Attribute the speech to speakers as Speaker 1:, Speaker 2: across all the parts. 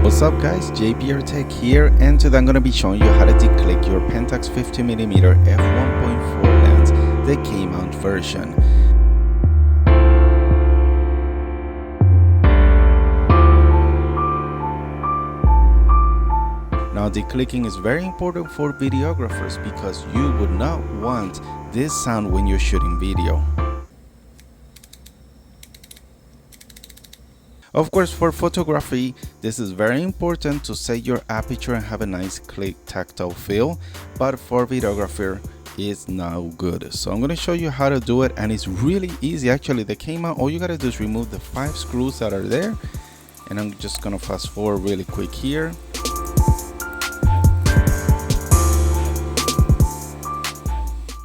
Speaker 1: What's up guys, JBR Tech here, and today I'm going to be showing you how to declick your Pentax 50mm f1.4 lens, the K-mount version. Now declicking is very important for videographers because you would not want this sound when you're shooting video. Of course, for photography, this is very important to set your aperture and have a nice click tactile feel, but for videographer, it's not good. So I'm going to show you how to do it, and it's really easy. Actually, the K-mount, all you got to do is remove the 5 screws that are there, and I'm just going to fast forward really quick here.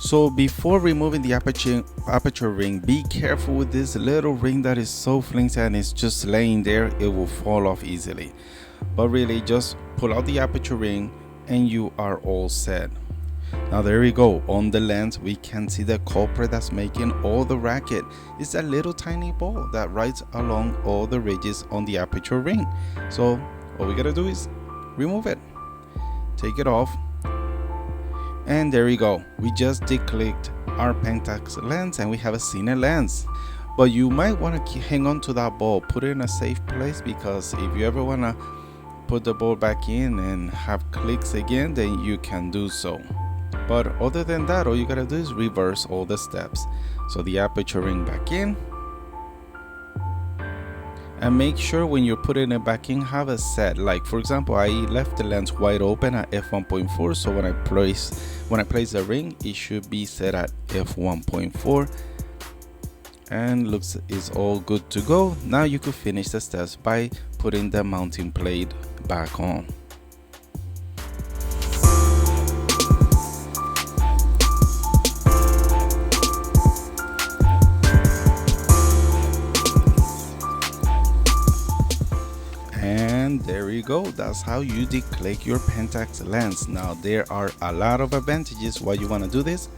Speaker 1: So before removing the aperture ring, be careful with this little ring that is so flimsy and it's just laying there. It will fall off easily. But really, just pull out the aperture ring and you are all set. Now there we go. On the lens, we can see the culprit that's making all the racket. It's a little tiny ball that rides along all the ridges on the aperture ring. So all we gotta do is remove it. Take it off. And there we go. We just declicked our Pentax lens and we have a Cinelens. But you might want to hang on to that ball, put it in a safe place, because if you ever want to put the ball back in and have clicks again, then you can do so. But other than that, all you gotta do is reverse all the steps. So the aperture ring back in, and make sure when you're putting it back in, have a set. Like for example, I left the lens wide open at f1.4, so when I place the ring, it should be set at f1.4, and looks is all good to go. Now you could finish the steps by putting the mounting plate back on. And there you go. That's how you declick your Pentax lens. Now there are a lot of advantages why you want to do this,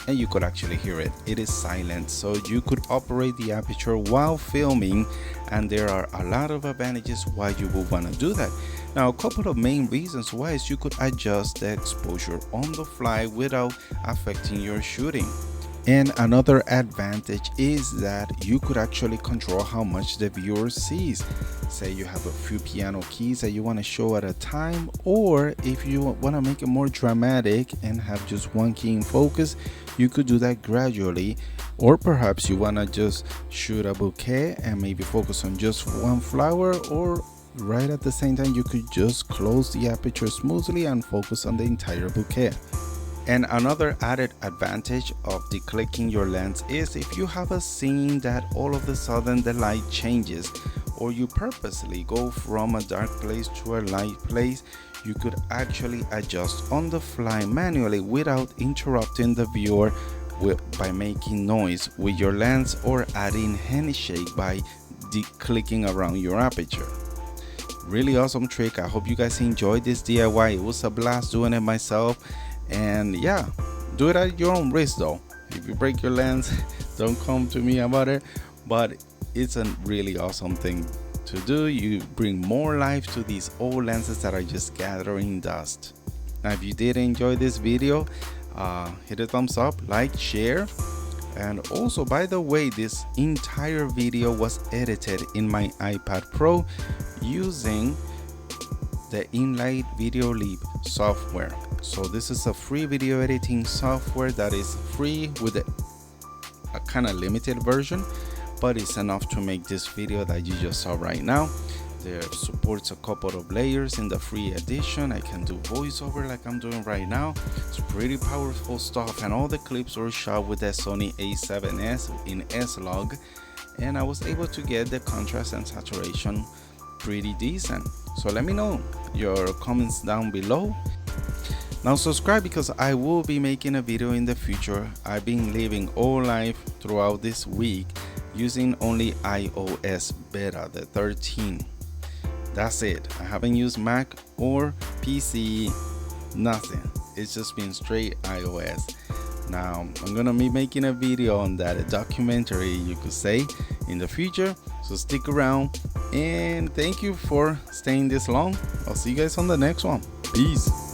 Speaker 1: and you could actually hear it. It is silent, so you could operate the aperture while filming, and there are a lot of advantages why you would want to do that. Now a couple of main reasons why is you could adjust the exposure on the fly without affecting your shooting. And another advantage is that you could actually control how much the viewer sees. Say you have a few piano keys that you want to show at a time, or if you want to make it more dramatic and have just one key in focus, you could do that gradually. Or perhaps you want to just shoot a bouquet and maybe focus on just one flower, or right at the same time you could just close the aperture smoothly and focus on the entire bouquet. And another added advantage of declicking your lens is if you have a scene that all of a sudden the light changes, or you purposely go from a dark place to a light place, you could actually adjust on the fly manually without interrupting the viewer by making noise with your lens, or adding handshake by declicking around your aperture. Really awesome trick. I hope you guys enjoyed this DIY. It was a blast doing it myself. And yeah, do it at your own risk though. If you break your lens, don't come to me about it, but it's a really awesome thing to do. You bring more life to these old lenses that are just gathering dust. Now if you did enjoy this video, hit a thumbs up, like, share. And also, by the way, this entire video was edited in my iPad Pro using the Enlight Videoleap software. So this is a free video editing software that is free with a kind of limited version, but it's enough to make this video that you just saw right now. There supports a couple of layers in the free edition. I can do voiceover like I'm doing right now. It's pretty powerful stuff, and all the clips were shot with the Sony a7S in S-Log, and I was able to get the contrast and saturation pretty decent. So let me know your comments down below. Now subscribe, because I will be making a video in the future. I've been living all life throughout this week using only iOS beta, the 13. That's it. I haven't used Mac or PC, nothing. It's just been straight iOS. Now I'm gonna be making a video on that, a documentary you could say, in the future, so stick around. And thank you for staying this long. I'll see you guys on the next one. Peace.